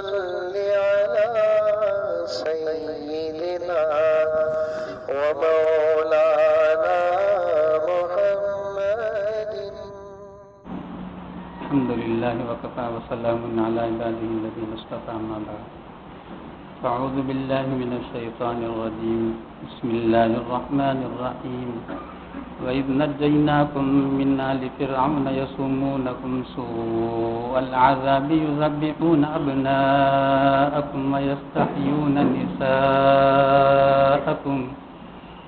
صل على سيدنا ومولانا محمد. الحمد لله وكفى وسلام على عباده الذين اصطفى أما بعد. أعوذ بالله من الشيطان الرجيم. بسم الله الرحمن الرحيم. وإذ نجيناكم من آل فرعون يسومونكم سوء العذاب يذبحون أبناءكم ويستحيون نساءكم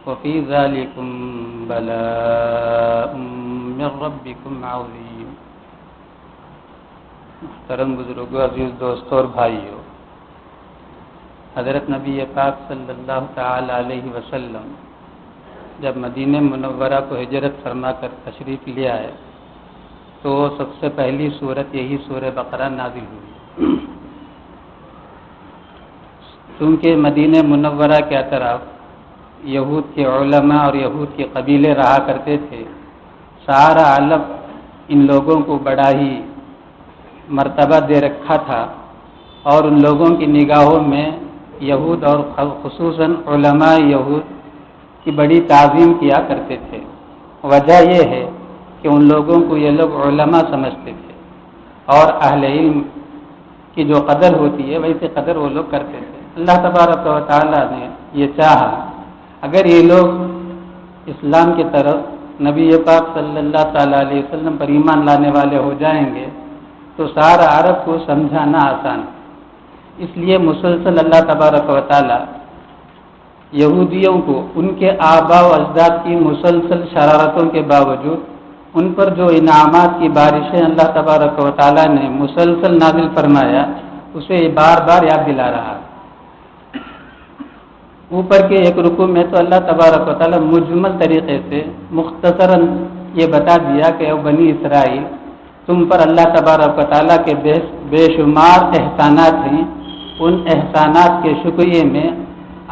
وفي ذلكم بلاء من ربكم عظيم. محترم بزرگوں، عزیز دوستوں اور بھائیوں، حضرت نبی پاک صلی اللہ تعالی علیہ وسلم جب مدینہ منورہ کو ہجرت فرما کر تشریف لے آئے تو سب سے پہلی سورت یہی سورہ بقرہ نازل ہوئی. چونکہ مدینہ منورہ کے اطراف یہود کے علماء اور یہود کے قبیلے رہا کرتے تھے، سارا عالم ان لوگوں کو بڑا ہی مرتبہ دے رکھا تھا اور ان لوگوں کی نگاہوں میں یہود اور خصوصاً علماء یہود کی بڑی تعظیم کیا کرتے تھے. وجہ یہ ہے کہ ان لوگوں کو یہ لوگ علماء سمجھتے تھے اور اہل علم کی جو قدر ہوتی ہے ویسے قدر وہ لوگ کرتے تھے. اللہ تبارک و تعالیٰ نے یہ چاہا اگر یہ لوگ اسلام کی طرف نبی پاک صلی اللہ تعالیٰ علیہ وسلم پر ایمان لانے والے ہو جائیں گے تو سارا عرب کو سمجھانا آسان. اس لیے مسلسل اللہ تبارک و تعالیٰ یہودیوں کو ان کے آباء و اجداد کی مسلسل شرارتوں کے باوجود ان پر جو انعامات کی بارشیں اللہ تبارک و تعالیٰ نے مسلسل نازل فرمایا اسے بار بار یاد دلا رہا. اوپر کے ایک رکوع میں تو اللہ تبارک و تعالیٰ مجمل طریقے سے مختصراً یہ بتا دیا کہ اے بنی اسرائیل، تم پر اللہ تبارک و تعالیٰ کے بے شمار احسانات ہیں. ان احسانات کے شکریہ میں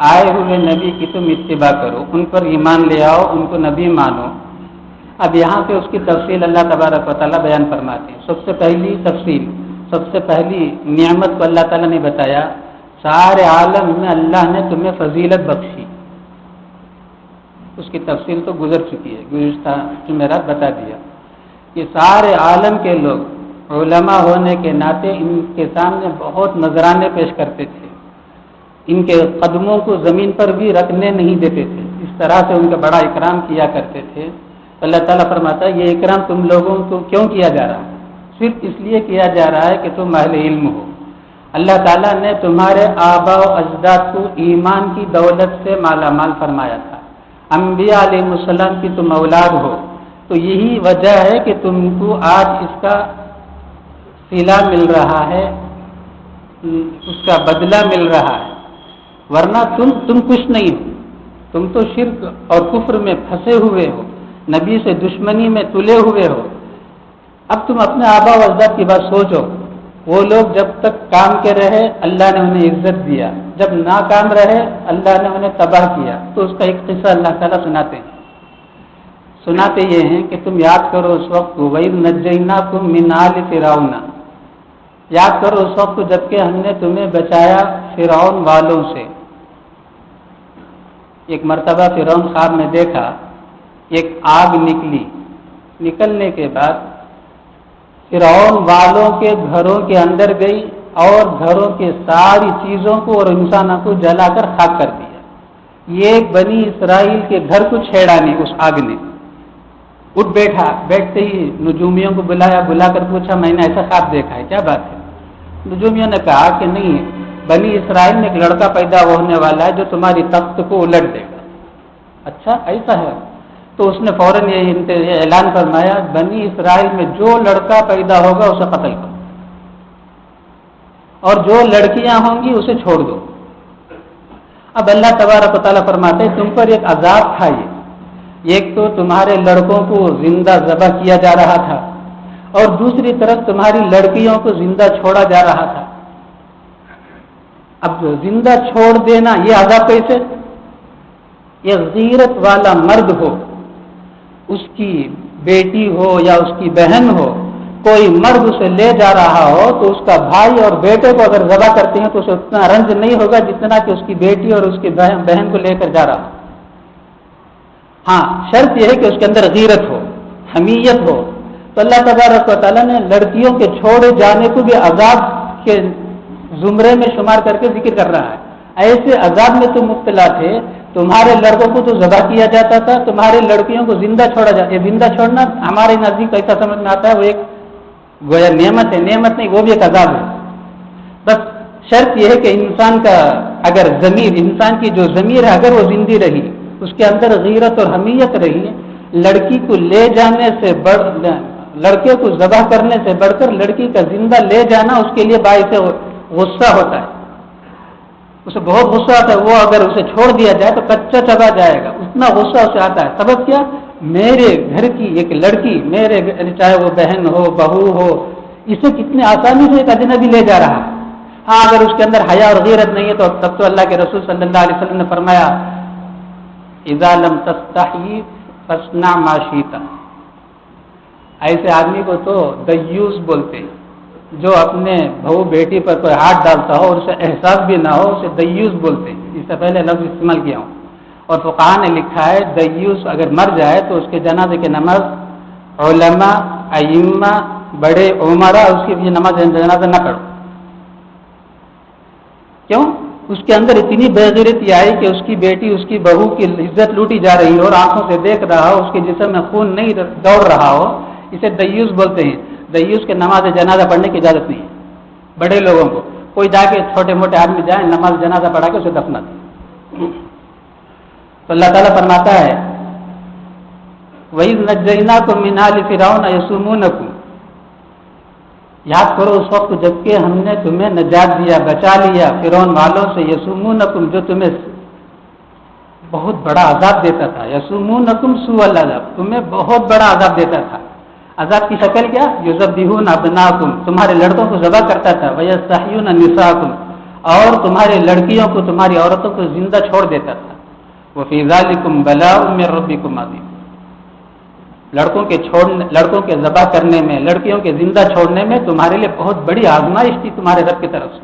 آئے ہوئے نبی کی تم اتباع کرو، ان پر ایمان لے آؤ، ان کو نبی مانو. اب یہاں پہ اس کی تفصیل اللہ تبارک و تعالیٰ بیان فرماتے ہیں. سب سے پہلی تفصیل، سب سے پہلی نعمت کو اللہ تعالیٰ نے بتایا، سارے عالم میں اللہ نے تمہیں فضیلت بخشی. اس کی تفصیل تو گزر چکی ہے، گزشتہ جمعرات بتا دیا کہ سارے عالم کے لوگ علماء ہونے کے ناطے ان کے سامنے بہت نذرانے پیش کرتے تھے، ان کے قدموں کو زمین پر بھی رکھنے نہیں دیتے تھے. اس طرح سے ان کا بڑا اکرام کیا کرتے تھے. اللہ تعالیٰ فرماتا ہے یہ اکرام تم لوگوں کو کیوں کیا جا رہا ہے؟ صرف اس لیے کیا جا رہا ہے کہ تم اہل علم ہو. اللہ تعالیٰ نے تمہارے آباء و اجداد کو ایمان کی دولت سے مالا مال فرمایا تھا. انبیاء علیہ السلام کی تم اولاد ہو، تو یہی وجہ ہے کہ تم کو آج اس کا صلہ مل رہا ہے، اس کا بدلہ مل رہا ہے. ورنہ تم کچھ نہیں ہو، تم تو شرک اور کفر میں پھنسے ہوئے ہو، نبی سے دشمنی میں تلے ہوئے ہو. اب تم اپنے آباء و اجداد کی بات سوچو. وہ لوگ جب تک کام کے رہے اللہ نے انہیں عزت دیا، جب ناکام رہے اللہ نے انہیں تباہ کیا. تو اس کا ایک قصہ اللہ تعالیٰ سناتے یہ ہیں کہ تم یاد کرو اس وقت کو، وَإِذْ نَجَّيْنَاكُمْ مِنْ آلِ فِرْعَوْنَ، یاد کرو اس وقت جبکہ ہم نے تمہیں بچایا فرعون والوں سے. ایک مرتبہ فرعون خواب میں دیکھا ایک آگ نکلنے کے بعد فرعون والوں کے گھروں کے اندر گئی اور گھروں کے ساری چیزوں کو اور انسانوں کو جلا کر خاک کر دیا. یہ بنی اسرائیل کے گھر کو چھیڑا نہیں اس آگ نے. اٹھ بیٹھا، بیٹھتے ہی نجومیوں کو بلا کر پوچھا میں نے ایسا خواب دیکھا ہے، کیا بات ہے؟ نجومیوں نے کہا کہ نہیں، بنی اسرائیل میں ایک لڑکا پیدا ہونے والا ہے جو تمہاری تخت کو الٹ دے گا. اچھا ایسا ہے؟ تو اس نے فوراً یہ اعلان فرمایا بنی اسرائیل میں جو لڑکا پیدا ہوگا اسے قتل کرو اور جو لڑکیاں ہوں گی اسے چھوڑ دو. اب اللہ تبارک و تعالیٰ فرماتے ہیں تم پر ایک عذاب تھا. ایک تو تمہارے لڑکوں کو زندہ ذبح کیا جا رہا تھا اور دوسری طرف تمہاری لڑکیوں کو زندہ چھوڑا جا رہا تھا. اب زندہ چھوڑ دینا یہ عذاب کیسے؟ یہ غیرت والا مرد ہو، اس کی بیٹی ہو یا اس کی بہن ہو، کوئی مرد اسے لے جا رہا ہو تو اس کا بھائی اور بیٹے کو اگر ذبح کرتے ہیں تو اسے اتنا رنج نہیں ہوگا جتنا کہ اس کی بیٹی اور اس کی بہن کو لے کر جا رہا ہو۔ ہاں، شرط یہ ہے کہ اس کے اندر غیرت ہو، حمیت ہو۔ تو اللہ تبارک و تعالیٰ نے لڑکیوں کے چھوڑے جانے کو بھی عذاب کے زمرے میں شمار کر کے ذکر کر رہا ہے۔ ایسے عذاب میں تم مبتلا تھے، تمہارے لڑکوں کو تو ذبح کیا جاتا تھا، تمہارے لڑکیوں کو زندہ چھوڑا جاتا ہے۔ زندہ چھوڑنا ہمارے نزدیک ایسا سمجھ میں آتا ہے وہ ایک گویا نعمت ہے، نعمت نہیں، وہ بھی ایک عذاب ہے۔ بس شرط یہ ہے کہ انسان کا اگر ضمیر، انسان کی جو ضمیر ہے اگر وہ زندہ رہی، اس کے اندر غیرت اور حمیت رہی، لڑکی کو لے جانے سے لڑکے کو ذبح کرنے سے بڑھ کر لڑکی کا زندہ لے جانا اس کے لیے باعث غصہ ہوتا ہے، اسے بہت غصہ آتا ہے۔ وہ اگر اسے چھوڑ دیا جائے تو کچا چبا جائے گا، اتنا غصہ اسے آتا ہے۔ سبب کیا؟ میرے گھر کی ایک لڑکی، میرے چاہے وہ بہن ہو، بہو ہو، اسے کتنے آسانی سے ایک اجنبی لے جا رہا ہے۔ ہاں، اگر اس کے اندر حیا اور غیرت نہیں ہے تو تب تو اللہ کے رسول صلی اللہ علیہ وسلم نے فرمایا اذا لم تستحی فاصنع ما شئت، ایسے آدمی کو تو دیوس بولتے ہیں، جو اپنے بہو بیٹی پر کوئی ہاتھ ڈالتا ہو اور اسے احساس بھی نہ ہو، اسے دیوس بولتے ہیں۔ اس سے پہلے لفظ استعمال کیا ہوں، اور فقہاء نے لکھا ہے دیوس اگر مر جائے تو اس کے جنازے کی نماز علماء، ائمہ، بڑے عمرا اس کی نماز جنازہ نہ پڑھو۔ کیوں؟ اس کے اندر اتنی بےغیرتی آئی کہ اس کی بیٹی، اس کی بہو کی عزت لوٹی جا رہی ہو اور آنکھوں سے دیکھ رہا ہو، اس کے جسم میں خون نہیں دوڑ رہا ہو، اسے دیوس بولتے ہیں۔ دیوس کے نماز جنازہ پڑھنے کی اجازت نہیں ہے بڑے لوگوں کو۔ کوئی جا کے چھوٹے موٹے آدمی جائیں نماز جنازہ پڑھا کے اسے دفنا دیں۔ تو اللہ تعالیٰ فرماتا ہے وَإِذْ نَجَّيْنَاكُمْ مِنْ آلِ فِرْعَوْنَ يَسُومُونَكُمْ، یاد کرو اس وقت جب کہ ہم نے تمہیں نجات دیا، بچا لیا فرعون والوں سے، یسومونکم، جو تمہیں بہت بڑا عذاب دیتا تھا، یسومونکم سوء العذاب، تمہیں بہت بڑا عذاب دیتا تھا۔ عذاب کی شکل کیا؟ یذبحون ابناکم، تمہارے لڑکوں کو ذبح کرتا تھا، ویستحیون نساکم، اور تمہاری لڑکیوں کو، تمہاری عورتوں کو زندہ چھوڑ دیتا تھا۔ وفی ذالکم بلاء من ربکم عظیم، لڑکوں کے ذبح کرنے میں، لڑکیوں کے زندہ چھوڑنے میں تمہارے لیے بہت بڑی آزمائش تھی تمہارے رب کی طرف سے۔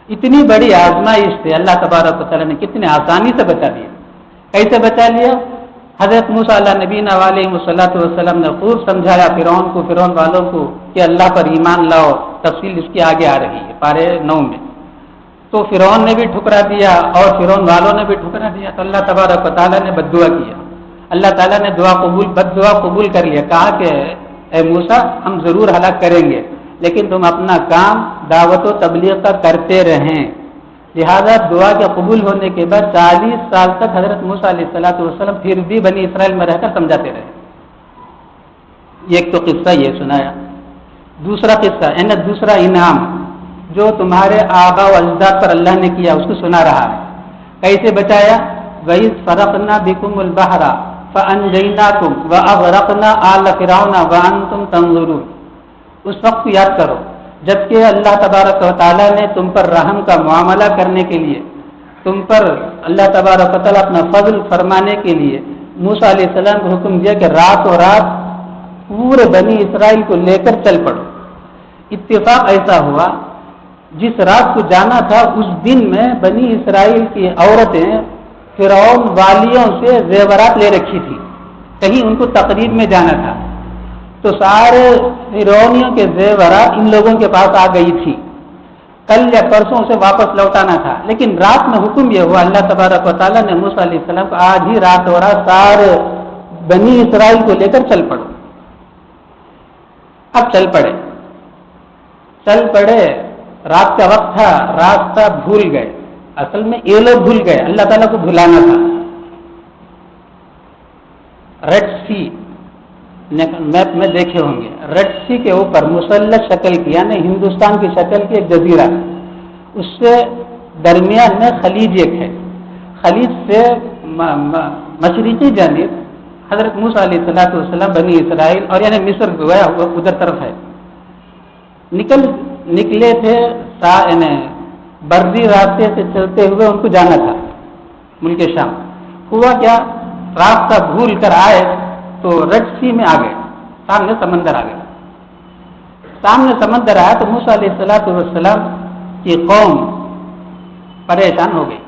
اتنی بڑی آزمائش تھی، اللہ تبارک و تعالیٰ نے کتنے آسانی سے بچا لیا۔ کیسے بچا لیا؟ حضرت موسیٰ علیہ نبینا علیہ الصلوۃ والسلام نے خوب سمجھایا فرعون کو، فرعون والوں کو کہ اللہ پر ایمان لاؤ۔ تفصیل اس کی آگے آ رہی ہے پارے 9 میں۔ تو فرعون نے بھی ٹھکرا دیا اور فرعون والوں نے بھی ٹھکرا دیا، تو اللہ تبارک و تعالیٰ نے بد دعا کیا۔ اللہ تعالیٰ نے بد دعا قبول کر لیا، کہا کہ اے موسیٰ ہم ضرور ہلاک کریں گے، لیکن تم اپنا کام دعوت و تبلیغ کا کرتے رہیں۔ لہذا دعا کے قبول ہونے کے بعد 40 سال تک حضرت موسیٰ علیہ السلام پھر بھی بنی اسرائیل میں رہ کر سمجھاتے رہے۔ ایک تو قصہ یہ سنایا۔ دوسرا قصہ یعنی دوسرا انعام جو تمہارے آباء و اجداد پر اللہ نے کیا اس کو سنا رہا ہے۔ کیسے بچایا؟ وَإِذْ فَرَقْنَا بِكُمُ الْبَحْرَ فَأَنْجَيْنَاكُمْ وَأَغْرَقْنَا آلَ فِرْعَوْنَ وَأَنْتُمْ تَنظُرُونَ، اس وقت کو یاد کرو جبکہ اللہ تبارک و تعالیٰ نے تم پر رحم کا معاملہ کرنے کے لیے، تم پر اللہ تبارک و تعالیٰ اپنا فضل فرمانے کے لیے موسیٰ علیہ السلام کو حکم دیا کہ راتوں رات پورے بنی اسرائیل کو لے کر چل پڑو۔ اتفاق ایسا ہوا جس رات کو جانا تھا اس دن میں بنی اسرائیل کی عورتیں فرعون والیوں سے زیورات لے رکھی تھی، کہیں ان کو تقریب میں جانا تھا، تو سارے فرعونیوں کے زیورات ان لوگوں کے پاس آ گئی تھی۔ کل یا پرسوں سے واپس لوٹانا تھا، لیکن رات میں حکم یہ ہوا اللہ تبارک و تعالیٰ نے موسیٰ علیہ السلام کو آج ہی رات و رات سارے بنی اسرائیل کو لے کر چل پڑو۔ اب چل پڑے، رات کا وقت تھا، راستہ بھول گئے۔ اصل میں یہ لوگ بھول گئے، اللہ تعالیٰ کو بھلانا تھا۔ ریڈ سی میپ میں دیکھے ہوں گے، ریڈ سی کے اوپر مثلث شکل کی یعنی ہندوستان کی شکل کی ایک جزیرہ، اس سے درمیان میں خلیج ایک ہے۔ خلیج سے مشرقی جانب حضرت موسیٰ علیہ السلام بنی اسرائیل اور یعنی مصر گویا ادھر طرف ہے، نکلے تھے، یعنی بری راستے سے چلتے ہوئے ان کو جانا تھا ملک شام۔ ہوا کیا، راستہ بھول کر آئے تو ریڈ سی میں آ گئے، سامنے سمندر آ گیا۔ سامنے سمندر آیا تو موسیٰ علیہ السلام کی قوم پریشان ہو گئی،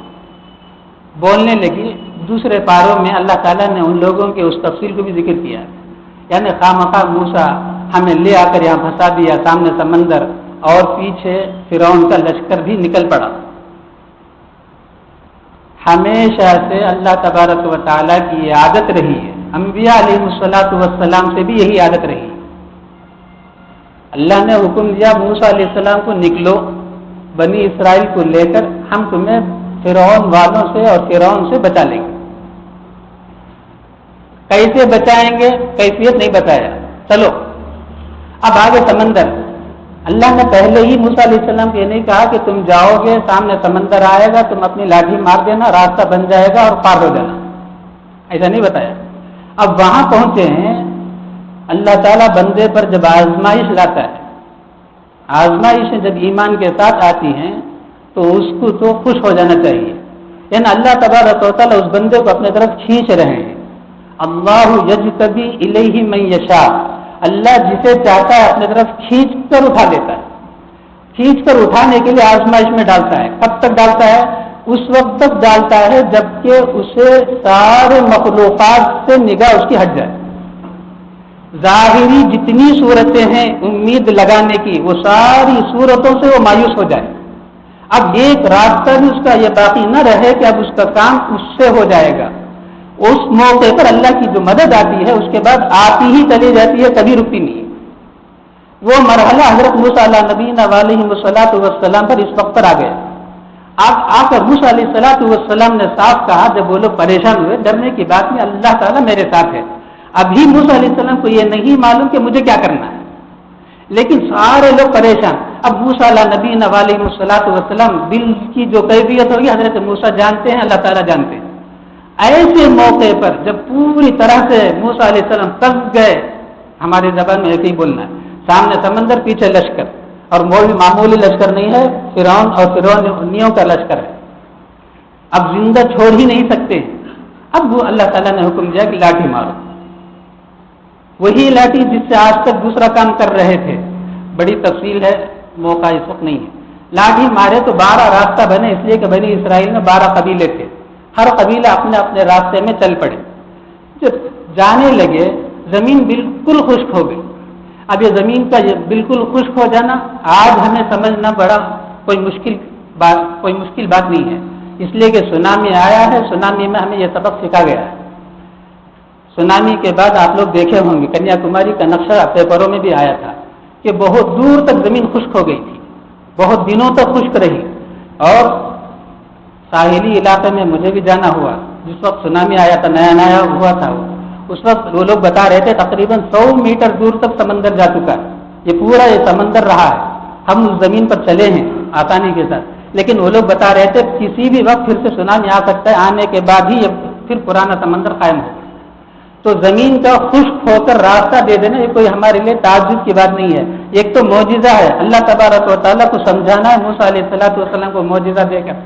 بولنے لگی۔ دوسرے پاروں میں اللہ تعالیٰ نے ان لوگوں کے اس تفصیل کو بھی ذکر کیا، یعنی خامخواہ موسیٰ ہمیں لے آ کر یہاں پھنسا دیا، سامنے سمندر اور پیچھے فرعون کا لشکر بھی نکل پڑا۔ ہمیشہ سے اللہ تبارک و تعالیٰ کی یہ عادت رہی ہے، انبیاء علیہ السلام سے بھی یہی عادت رہی ہے۔ اللہ نے حکم دیا موسیٰ علیہ السلام کو نکلو بنی اسرائیل کو لے کر، ہم تمہیں فرعون والوں سے اور فرعون سے بچا لیں گے۔ کیسے بچائیں گے کیفیت نہیں بتایا، چلو اب آگے سمندر۔ اللہ نے پہلے ہی موسیٰ علیہ السلام کو یہ نہیں کہا کہ تم جاؤ گے سامنے سمندر آئے گا تم اپنی لاٹھی مار دینا راستہ بن جائے گا اور پار ہو جانا، ایسا نہیں بتایا۔ اب وہاں پہنچے ہیں، اللہ تعالیٰ بندے پر جب آزمائش لاتا ہے، آزمائشیں جب ایمان کے ساتھ آتی ہیں تو اس کو تو خوش ہو جانا چاہیے، یعنی اللہ تبارک و تعالیٰ اس بندے کو اپنے طرف کھینچ رہے ہیں۔ اللہ یجتبی الیہ من یشاء، اللہ جسے چاہتا ہے اپنے طرف کھینچ کر اٹھا دیتا ہے، کھینچ کر اٹھانے کے لیے آزمائش میں ڈالتا ہے۔ کب تک ڈالتا ہے؟ اس وقت تک ڈالتا ہے جبکہ اسے سارے مخلوقات سے نگاہ اس کی ہٹ جائے، ظاہری جتنی صورتیں ہیں امید لگانے کی وہ ساری صورتوں سے وہ مایوس ہو جائے۔ اب ایک راستہ بھی اس کا یہ باقی نہ رہے کہ اب اس کا کام اس سے ہو جائے گا۔ اس موقع پر اللہ کی جو مدد آتی ہے اس کے بعد آتی ہی چلی جاتی ہے، کبھی رکتی نہیں ہے۔ وہ مرحلہ حضرت موسیٰ علیہ نبینا علیہ والسلام پر اس وقت پر آ گیا۔ آپ آ کر موسیٰ علیہ والسلام نے صاف کہا جب وہ لوگ پریشان ہوئے، ڈرنے کی بات نہیں، اللہ تعالیٰ میرے ساتھ ہے۔ ابھی موسیٰ علیہ السلام کو یہ نہیں معلوم کہ مجھے کیا کرنا ہے، لیکن سارے لوگ پریشان۔ اب موسیٰ علیہ نبینا علیہ والسلام دل کی جو کیفیت ہوگی حضرت موسیٰ جانتے ہیں، اللہ تعالیٰ جانتے ہیں۔ ایسے موقع پر جب پوری طرح سے موسیٰ علیہ السلام تک گئے، ہماری زبان میں ایسے ہی بولنا ہے، سامنے سمندر پیچھے لشکر، اور معمولی لشکر نہیں ہے، فرعون اور فرعونیوں کا لشکر ہے، اب زندہ چھوڑ ہی نہیں سکتے۔ اب وہ اللہ تعالیٰ نے حکم دیا کہ لاٹھی مارو، وہی لاٹھی جس سے آج تک دوسرا کام کر رہے تھے۔ بڑی تفصیل ہے، موقع اس وقت نہیں ہے۔ لاٹھی مارے تو 12 راستہ بنے، اس لیے کہ بنی اسرائیل میں 12 قبیلے تھے، ہر قبیلہ اپنے اپنے راستے میں چل پڑے۔ جب جانے لگے زمین بالکل خشک ہو گئی۔ اب یہ زمین کا یہ بالکل خشک ہو جانا آج ہمیں سمجھنا بڑا کوئی مشکل بات نہیں ہے، اس لیے کہ سونامی آیا ہے، سونامی میں ہمیں یہ سبق سکھا گیا ہے۔ سونامی کے بعد آپ لوگ دیکھے ہوں گے کنیا کماری کا نقشہ پیپروں میں بھی آیا تھا کہ بہت دور تک زمین خشک ہو گئی تھی، بہت دنوں تک خشک رہی، اور ساحلی علاقے میں مجھے بھی جانا ہوا جس وقت سونامی آیا تھا، نیا ہوا تھا، اس وقت وہ لوگ بتا رہے تھے تقریباً 100 میٹر دور تک سمندر جا چکا ہے، یہ پورا یہ سمندر رہا ہے، ہم اس زمین پر چلے ہیں آسانی کے ساتھ، لیکن وہ لوگ بتا رہے تھے کسی بھی وقت پھر سے سونامی آ سکتا ہے، آنے کے بعد ہی یہ پھر پرانا سمندر قائم ہوگا۔ تو زمین کا خشک ہو کر راستہ دے دینا یہ کوئی ہمارے لیے تعجب کی بات نہیں ہے، ایک تو معجزہ ہے، اللہ تبارک و تعالیٰ کو سمجھانا ہے، موسیٰ علیہ السلام کو معجزہ دے کر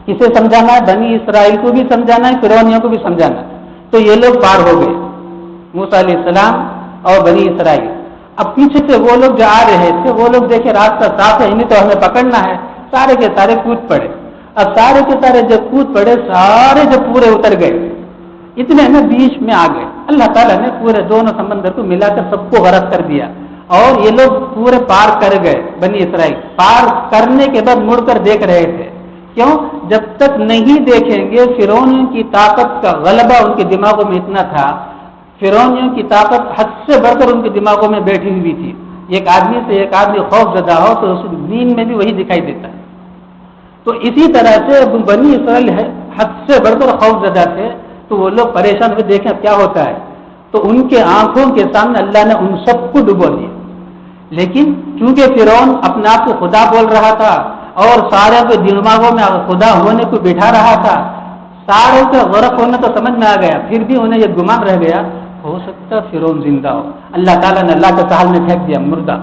کسے سمجھانا ہے؟ بنی اسرائیل کو بھی سمجھانا ہے، فرعونیوں کو بھی سمجھانا ہے۔ تو یہ لوگ پار ہو گئے، موسیٰ علیہ السلام اور بنی اسرائیل۔ اب پیچھے سے وہ لوگ جو آ رہے تھے وہ لوگ دیکھے راستہ صاف ہے، انہیں تو ہمیں پکڑنا ہے، سارے کے سارے کود پڑے۔ اب سارے کے سارے جب کود پڑے، سارے جب پورے اتر گئے، اتنے میں بیچ میں آ گئے، اللہ تعالیٰ نے پورے دونوں سمندر کو ملا کر سب کو غرق کر دیا، اور یہ لوگ پورے پار کر گئے۔ بنی اسرائیل پار کرنے کے بعد مڑ کر دیکھ رہے تھے، کیوں؟ جب تک نہیں دیکھیں گے فرعونیوں کی طاقت کا غلبہ ان کے دماغوں میں اتنا تھا، فرعونیوں کی طاقت حد سے بڑھ کر ان کے دماغوں میں بیٹھی ہوئی تھی۔ ایک آدمی سے ایک آدمی خوف زدہ ہو تو اس دین میں بھی وہی دکھائی دیتا ہے۔ تو اسی طرح سے بنی اسرائیل حد سے بڑھ کر خوف زدہ تھے، تو وہ لوگ پریشان ہوئے، دیکھیں کیا ہوتا ہے، تو ان کے آنکھوں کے سامنے اللہ نے ان سب کو ڈبو دیا۔ لیکن چونکہ فرعون اپنے آپ کو خدا بول رہا تھا اور سارے کے دماغوں میں خدا ہونے کو بٹھا رہا تھا، سارے کا غرق ہونا تو سمجھ میں آ گیا، پھر بھی انہیں یہ گمان رہ گیا ہو سکتا فرعون زندہ ہو۔ اللہ تعالیٰ نے اللہ کے ساحل میں پھینک دیا مردہ،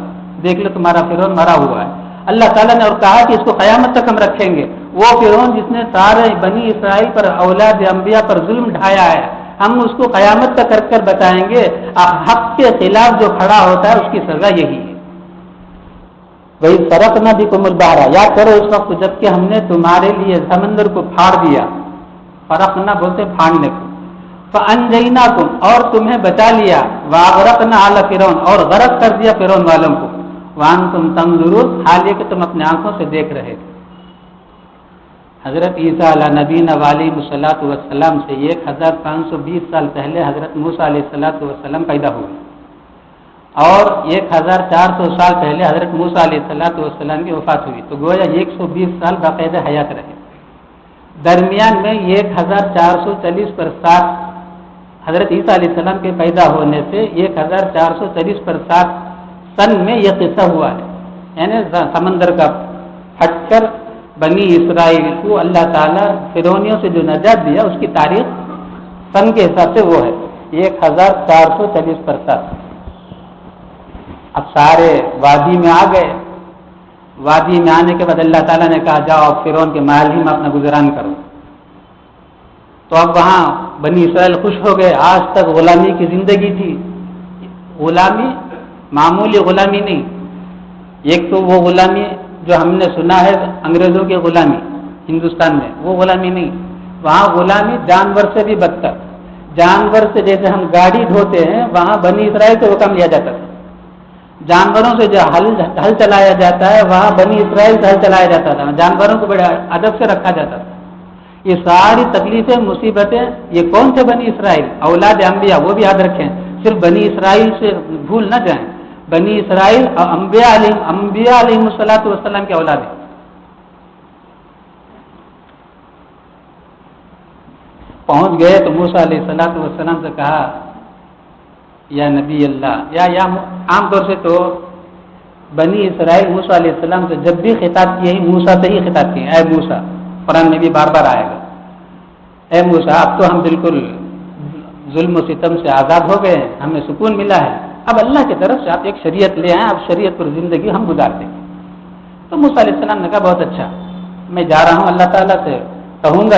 دیکھ لو تمہارا فرعون مرا ہوا ہے۔ اللہ تعالیٰ نے اور کہا کہ اس کو قیامت تک ہم رکھیں گے، وہ فرعون جس نے سارے بنی اسرائیل پر اولاد انبیاء پر ظلم ڈھایا ہے، ہم اس کو قیامت تک کر کر بتائیں گے، حق کے خلاف جو کھڑا ہوتا ہے اس کی سزا یہی ہے۔ وہی فرقنا بکم البحر، یاد کرو اس وقت جب کہ ہم نے تمہارے لیے سمندر کو پھاڑ دیا، فرقنا بولتے پھاڑنے کو، فانجیناکم اور تمہیں بچا لیا، واغرقنا آل فرعون اور غرق کر دیا فرعون والوں کو، وانتم تنظرون حال یہ کہ تم اپنے آنکھوں سے دیکھ رہے تھے۔ حضرت عیسیٰ علیہ نبینا علیہ الصلوۃ والسلام سے 1520 سال پہلے حضرت موسیٰ علیہ الصلوۃ والسلام پیدا ہوئے، اور 1400 سال پہلے حضرت موسیٰ علیہ الصلوۃ والسلام کی وفات ہوئی، تو گویا 120 سال باقاعدہ حیات رہے۔ درمیان میں 1440 پر 7 حضرت عیسیٰ علیہ السلام کے پیدا ہونے سے 1440 پر 7 سن میں یہ قصہ ہوا ہے، یعنی سمندر کا پھٹ کر بنی اسرائیل کو اللہ تعالیٰ فرعونیوں سے جو نجات دیا، اس کی تاریخ سن کے حساب سے وہ ہے 1440 پر 7۔ اب سارے وادی میں آ گئے، وادی میں آنے کے بعد اللہ تعالیٰ نے کہا جاؤ فرعون کے محل ہی میں اپنا گزران کرو، تو اب وہاں بنی اسرائیل خوش ہو گئے۔ آج تک غلامی کی زندگی تھی، غلامی معمولی غلامی نہیں، ایک تو وہ غلامی جو ہم نے سنا ہے انگریزوں کی غلامی ہندوستان میں، وہ غلامی نہیں، وہاں غلامی جانور سے بھی بدتر، جانور سے جیسے ہم گاڑی ڈھوتے ہیں وہاں بنی اسرائیل سے حکم لیا جاتا تھا، جانوروں سے جو ہل چلایا جاتا ہے وہاں بنی اسرائیل سے ہل چلایا جاتا تھا، جانوروں کو بڑے ادب سے رکھا جاتا تھا۔ یہ ساری تکلیفیں مصیبتیں یہ کون تھے؟ بنی اسرائیل، اولاد انبیاء، وہ بھی یاد رکھیں، صرف بنی اسرائیل سے بھول نہ جائیں، بنی اسرائیل اور انبیاء علیہ الصلوۃ والسلام کے اولاد ہیں۔ پہنچ گئے تو موسیٰ علیہ الصلوۃ والسلام سے کہا یا نبی اللہ، یا عام طور سے تو بنی اسرائیل موسیٰ علیہ السلام سے جب بھی خطاب کیے موسیٰ سے ہی خطاب کیے، اے موسیٰ، قرآن میں بھی بار بار آئے گا، اے موسیٰ اب تو ہم بالکل ظلم و ستم سے آزاد ہو گئے ہیں، ہمیں سکون ملا ہے، اب اللہ کی طرف سے آپ ایک شریعت لے آئیں، اب شریعت پر زندگی ہم گزارتے ہیں۔ تو موسیٰ علیہ السلام نے کہا بہت اچھا، میں جا رہا ہوں اللہ تعالیٰ سے کہوں گا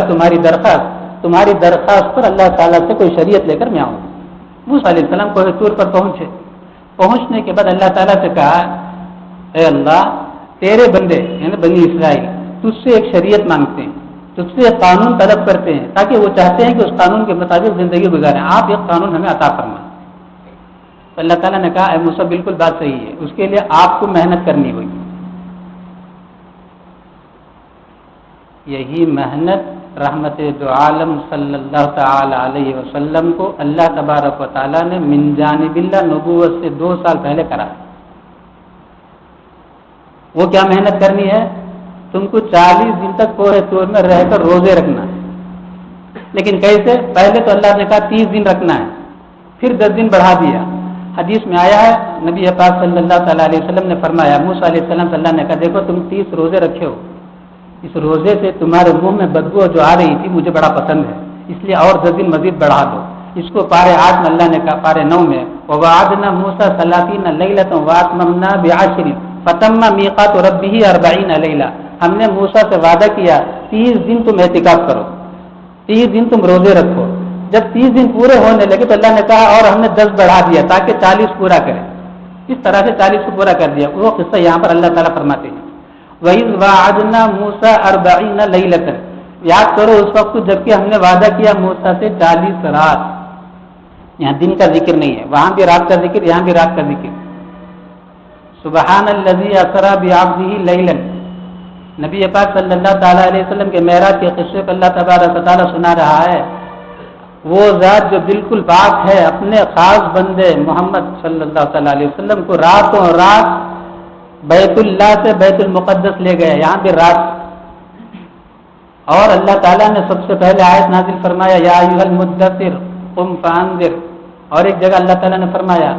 تمہاری درخواست پر اللہ تعالیٰ سے کوئی شریعت لے کر میں آؤں گا۔ موسیٰ علیہ السلام کوہ طور پر پہنچے، پہنچنے کے بعد اللہ تعالیٰ سے کہا اے اللہ تیرے بندے یعنی بنی اسرائیل تجھ سے ایک شریعت مانگتے ہیں، تجھ سے ایک قانون طلب کرتے ہیں، تاکہ وہ چاہتے ہیں کہ اس قانون کے مطابق زندگی گزاریں، آپ ایک قانون ہمیں عطا فرمائیں۔ تو اللہ تعالیٰ نے کہا اے موسیٰ بالکل بات صحیح ہے، اس کے لیے آپ کو محنت کرنی ہوگی۔ یہی محنت رحمت دو عالم صلی اللہ تعالی علیہ وسلم کو اللہ تبارک و تعالیٰ نے من جانب اللہ نبوت سے 2 سال پہلے کرا۔ وہ کیا محنت کرنی ہے؟ تم کو 40 دن تک کوہ طور میں رہ کر روزے رکھنا ہے، لیکن کیسے؟ پہلے تو اللہ نے کہا 30 دن رکھنا ہے، پھر 10 دن بڑھا دیا۔ حدیث میں آیا ہے نبی پاک صلی اللہ تعالیٰ علیہ وسلم نے فرمایا موسیٰ علیہ السلام سے اللہ نے کہا دیکھو تم 30 روزے رکھے ہو، اس روزے سے تمہارے منہ میں بدبو جو آ رہی تھی مجھے بڑا پسند ہے، اس لیے اور 10 دن مزید بڑھا دو۔ اس کو پارے 8 میں اللہ نے کہا، پارے 9 میں وَوَعَدْنَا مُوسَىٰ 30 لَيْلَةً وَأَتْمَمْنَا بِعَشْرٍ فَتَمَّ مِيقَاتُ رَبِّهِ 40 لَيْلَةً، ہم نے موسیٰ سے وعدہ کیا 30 دن تم اعتکاف کرو، 30 دن تم روزے رکھو۔ جب 30 دن پورے ہونے لگے تو اللہ نے کہا اور ہم نے 10 بڑھا دیا تاکہ 40 پورا کرے، اس طرح سے 40 کو پورا کر دیا۔ وہ قصہ یہاں پر اللہ تعالیٰ فرماتے ہیں وَإِذْ وَعَدْنَا مُوسَىٰ 40 لَيْلَةً، یاد کرو اس وقت جب کہ ہم نے وعدہ کیا موسیٰ سے 40 رات، یہاں دن کا ذکر نہیں ہے، وہاں بھی رات کا ذکر، یہاں بھی رات کا ذکر۔ سبحان الذی اسریٰ بعبدہ لیلا، نبی پاک صلی اللہ تعالیٰ علیہ وسلم کے معراج کے قصے کو اللہ تبارک و تعالیٰ سنا رہا ہے۔ وہ ذات جو بالکل پاک ہے اپنے خاص بندے محمد صلی اللہ تعالیٰ علیہ وسلم کو راتوں رات بیت اللہ سے بیت المقدس لے گئے، یہاں بھی رات۔ اور اللہ تعالیٰ نے سب سے پہلے آیت نازل فرمایا یا ایھا المدثر قم فانذر، اور ایک جگہ اللہ تعالیٰ نے فرمایا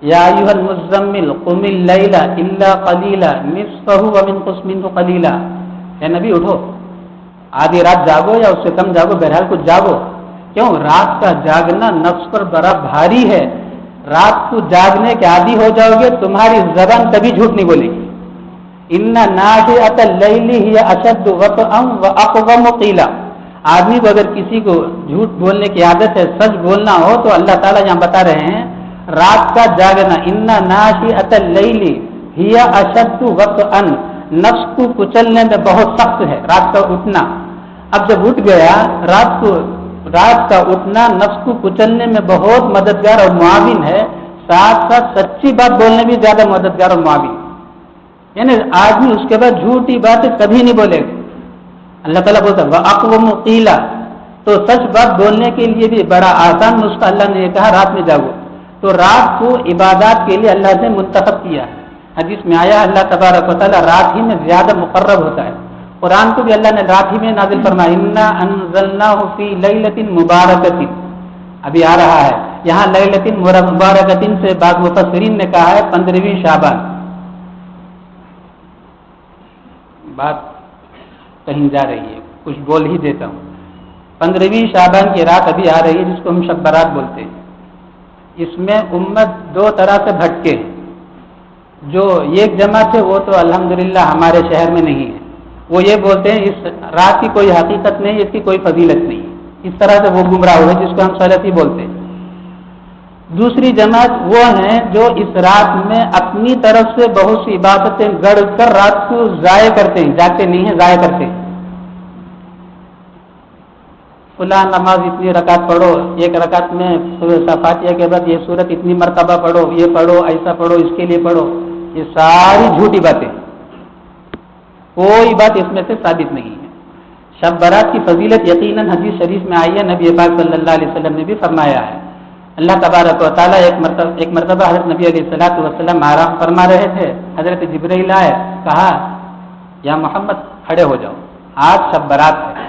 یا ایھا المزمل قم اللیل الا قلیلا نصفہ وانقص منہ قلیلا، اے نبی اٹھو، آدھی رات جاگو یا اس سے کم جاگو، بہرحال کچھ جاگو۔ کیوں؟ رات کا جاگنا نفس پر بڑا بھاری ہے، رات کو جاگنے کے عادی ہو جاؤ گے تمہاری زبان کبھی جھوٹ نہیں بولے گی۔ ان ناشئۃ اللیل ہی اشد وطئا واقوم قیلا، آدمی کو اگر کسی کو جھوٹ بولنے کی عادت ہے، سچ بولنا ہو تو اللہ تعالیٰ یہاں بتا رہے ہیں رات کا جاگنا، ان ناشئۃ اللیل ہی اشد وطئا، نفس کو کچلنے میں بہت سخت ہے رات کا اٹھنا۔ اب جب اٹھ گیا رات کا اٹھنا نفس کو کچلنے میں بہت مددگار اور معاون ہے، ساتھ ساتھ سچی بات بولنے بھی زیادہ مددگار اور معاون، یعنی آدمی اس کے بعد جھوٹی باتیں کبھی نہیں بولے گا۔ اللہ تعالیٰ بولتا ہے وَأَقْوَمُ قِيلًا، تو سچ بات بولنے کے لیے بھی بڑا آسان نسخہ اللہ نے یہ کہا رات میں جاگو۔ تو رات کو عبادات کے لیے اللہ نے منتخب کیا ہے۔ حدیث میں آیا اللہ تبارک و تعالیٰ رات ہی میں زیادہ مقرب ہوتا ہے۔ قرآن کو بھی اللہ نے رات ہی میں نازل فرمایا اِنَّا أَنزَلْنَاهُ فِي لَيْلَةٍ مُبَارَكَةٍ، ابھی آ رہا ہے یہاں لیلۃ مبارکۃ سے بعض مفسرین نے کہا ہے 15ویں شعبان۔ بات کہیں جا رہی ہے، کچھ بول ہی دیتا ہوں۔ 15ویں شعبان کی رات ابھی آ رہی ہے جس کو ہم شب برات بولتے ہیں۔ اس میں امت دو طرح سے بھٹکے، جو ایک جماعت ہے وہ تو الحمدللہ ہمارے شہر میں نہیں ہے، وہ یہ بولتے ہیں اس رات کی کوئی حقیقت نہیں، اس کی کوئی فضیلت نہیں، اس طرح سے وہ گمراہ ہوئے جس کو ہم سلفی بولتے ہیں۔ دوسری جماعت وہ ہیں جو اس رات میں اپنی طرف سے بہت سی عبادتیں گڑھ کر رات کو ضائع کرتے ہیں، جاگتے نہیں ہیں، ضائع کرتے ہیں۔ فلاں نماز اتنی رکعت پڑھو، ایک رکعت میں فاتحہ کے بعد یہ سورت اتنی مرتبہ پڑھو، یہ پڑھو، ایسا پڑھو، اس کے لیے پڑھو، یہ ساری جھوٹی باتیں، کوئی بات اس میں سے ثابت نہیں ہے۔ شب برات کی فضیلت یقیناً حدیث شریف میں آئی ہے، نبی پاک صلی اللہ علیہ وسلم نے بھی فرمایا ہے۔ اللہ تبارک و تعالیٰ ایک مرتبہ حضرت نبی علیہ السلام آرام فرما رہے تھے، حضرت جبرائیل آئے، کہا یا محمد کھڑے ہو جاؤ، آج شب برات ہے۔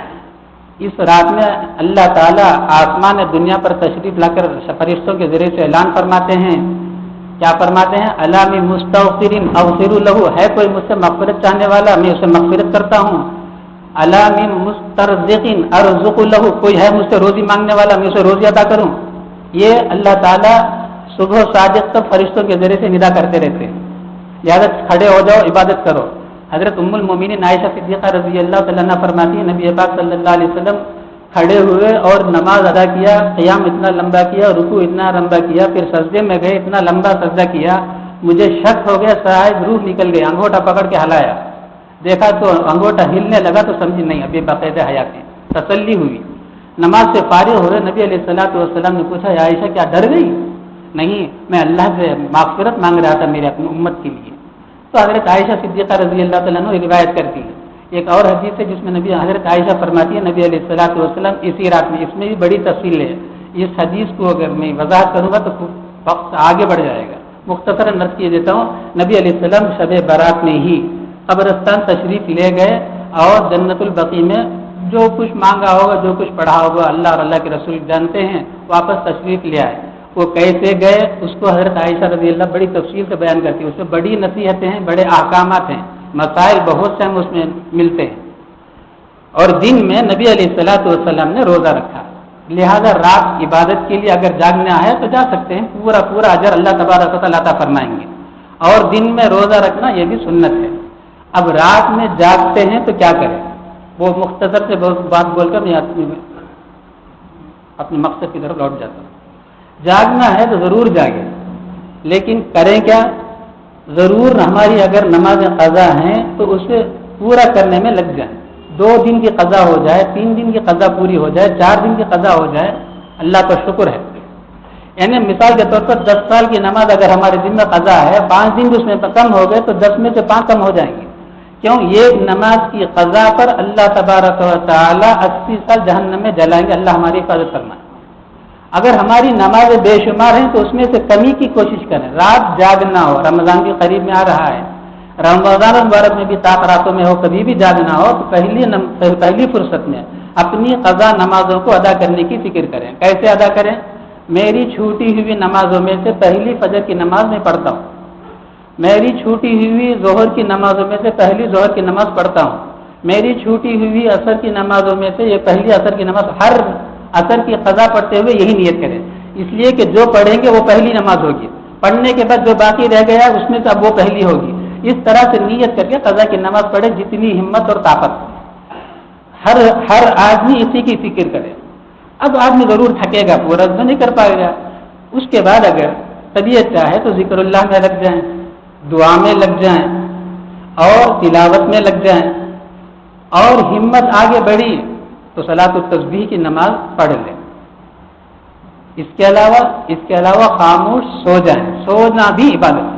اس رات میں اللہ تعالیٰ آسمان دنیا پر تشریف لا کر فرشتوں کے ذریعے سے اعلان فرماتے ہیں، کیا فرماتے ہیں؟ الامی مستغفرین اغفر لہ، ہے کوئی مجھ سے مغفرت چاہنے والا میں اسے مغفرت کرتا ہوں۔ الامی مسترزقین ارزق لہ، کوئی ہے مجھ سے روزی مانگنے والا میں اسے روزی عطا کروں۔ یہ اللہ تعالیٰ صبح صادق تک فرشتوں کے ذریعے سے ندا کرتے رہتے ہیں، لہٰذا کھڑے ہو جاؤ، عبادت کرو۔ حضرت ام المومنین عائشہ صدیقہ رضی اللہ تعالیٰ عنہا فرماتی ہیں نبی پاک صلی اللہ علیہ وسلم کھڑے ہوئے اور نماز ادا کیا، قیام اتنا لمبا کیا، رکوع اتنا لمبا کیا، پھر سجدے میں گئے، اتنا لمبا سجدہ کیا، مجھے شک ہو گیا شاید روح نکل گئی، انگوٹھا پکڑ کے ہلایا، دیکھا تو انگوٹھا ہلنے لگا تو سمجھی نہیں ابھی باقاعدہ حیات ہے، تسلی ہوئی۔ نماز سے فارغ ہوئے نبی علیہ الصلوۃ والسلام نے پوچھا یا عائشہ کیا ڈر گئی؟ نہیں، میں اللہ سے مغفرت مانگ رہا تھا میرے اپنی امت کے لیے۔ تو حضرت عائشہ صدیقہ رضی اللہ تعالیٰ عنہ روایت کرتی ہے۔ ایک اور حدیث ہے جس میں نبی حضرت عائشہ فرماتی ہے نبی علیہ الصلوۃ والسلام اسی رات میں، اس میں بھی بڑی تفصیل ہے، اس حدیث کو اگر میں وضاحت کروں گا تو وقت آگے بڑھ جائے گا، مختصراً نقل کیے دیتا ہوں۔ نبی علیہ السلام شب برات میں ہی قبرستان تشریف لے گئے اور جنت البقیع میں جو کچھ مانگا ہوگا، جو کچھ پڑھا ہوگا، اللہ اور اللہ کے رسول جانتے ہیں، واپس تشریف لے آئے۔ وہ کیسے گئے اس کو حضرت عائشہ رضی اللہ بڑی تفصیل سے بیان کرتی ہے، اس میں بڑی نصیحتیں ہیں، بڑے احکامات ہیں، مسائل بہت سے ہم اس میں ملتے ہیں۔ اور دن میں نبی علیہ الصلوۃ والسلام نے روزہ رکھا، لہذا رات عبادت کے لیے اگر جاگنا ہے تو جا سکتے ہیں، پورا اجر اللہ تبارک و تعالیٰ عطا فرمائیں گے۔ اور دن میں روزہ رکھنا یہ بھی سنت ہے۔ اب رات میں جاگتے ہیں تو کیا کریں؟ وہ مختصر سے بات بول کر میں اپنے مقصد کی طرف لوٹ جاتا ہوں۔ جاگنا ہے تو ضرور جاگیں، لیکن کریں کیا؟ ضرور ہماری اگر نماز قضا ہیں تو اسے پورا کرنے میں لگ جائیں، 2 دن کی قضا ہو جائے، 3 دن کی قضا پوری ہو جائے، 4 دن کی قضا ہو جائے، اللہ کا شکر ہے۔ یعنی مثال کے طور پر 10 سال کی نماز اگر ہمارے دن میں قضا ہے، 5 دن اس میں کم ہو گئے تو 10 میں سے 5 کم ہو جائیں گے۔ کیوں؟ یہ نماز کی قضا پر اللہ تبارک و تعالی 80 سال جہنم میں جلائیں گے، اللہ ہماری حفاظت فرمائے۔ اگر ہماری نمازیں بے شمار ہیں تو اس میں سے کمی کی کوشش کریں، رات جاگنا ہو، رمضان بھی قریب میں آ رہا ہے، رمضان المبارک میں بھی طاق راتوں میں ہو، کبھی بھی جاگنا ہو تو پہلی فرصت میں اپنی قضا نمازوں کو ادا کرنے کی فکر کریں۔ کیسے ادا کریں؟ میری چھوٹی ہوئی نمازوں میں سے پہلی فجر کی نماز میں پڑھتا ہوں، میری چھوٹی ہوئی ظہر کی نمازوں میں سے پہلی ظہر کی نماز پڑھتا ہوں، میری چھوٹی ہوئی عصر کی نمازوں میں سے یہ پہلی عصر کی نماز، ہر عصر کی قضا پڑھتے ہوئے یہی نیت کریں، اس لیے کہ جو پڑھیں گے وہ پہلی نماز ہوگی، پڑھنے کے بعد جو باقی رہ گیا اس میں سے اب وہ پہلی ہوگی۔ اس طرح سے نیت کر کے قضا کی نماز پڑھے جتنی ہمت اور طاقت، ہر آدمی اسی کی فکر کرے۔ اب آدمی ضرور تھکے گا، پورا تو نہیں کر پائے گا، اس کے بعد اگر طبیعت چاہے تو ذکر اللہ میں لگ جائیں، دعا میں لگ جائیں اور تلاوت میں لگ جائیں، اور ہمت آگے بڑھی تو صلاۃ التسبیح کی نماز پڑھ لیں۔ اس کے علاوہ خاموش سو جائیں، سونا بھی عبادت ہے۔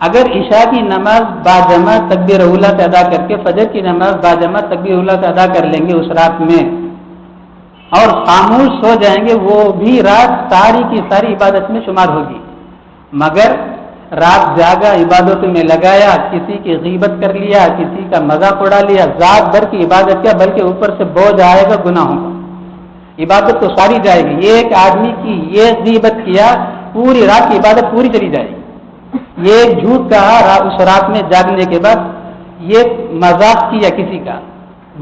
اگر عشاء کی نماز باجماعت تکبیر اولیٰ سے ادا کر کے فجر کی نماز باجماعت تکبیر اولیٰ سے ادا کر لیں گے اس رات میں اور خاموش سو جائیں گے، وہ بھی رات ساری کی ساری عبادت میں شمار ہوگی۔ مگر رات جاگا عبادتوں میں لگایا، کسی کی غیبت کر لیا، کسی کا مذاق اڑا لیا، ذات بھر کی عبادت کیا بلکہ اوپر سے بوجھ آئے گا گناہوں کا، عبادت تو ساری جائے گی۔ یہ ایک آدمی کی یہ غیبت کیا، پوری رات کی عبادت پوری چلی جائے گی۔ یہ جھوٹ کہا اس رات میں جاگنے کے بعد، یہ مذاق کیا کسی کا،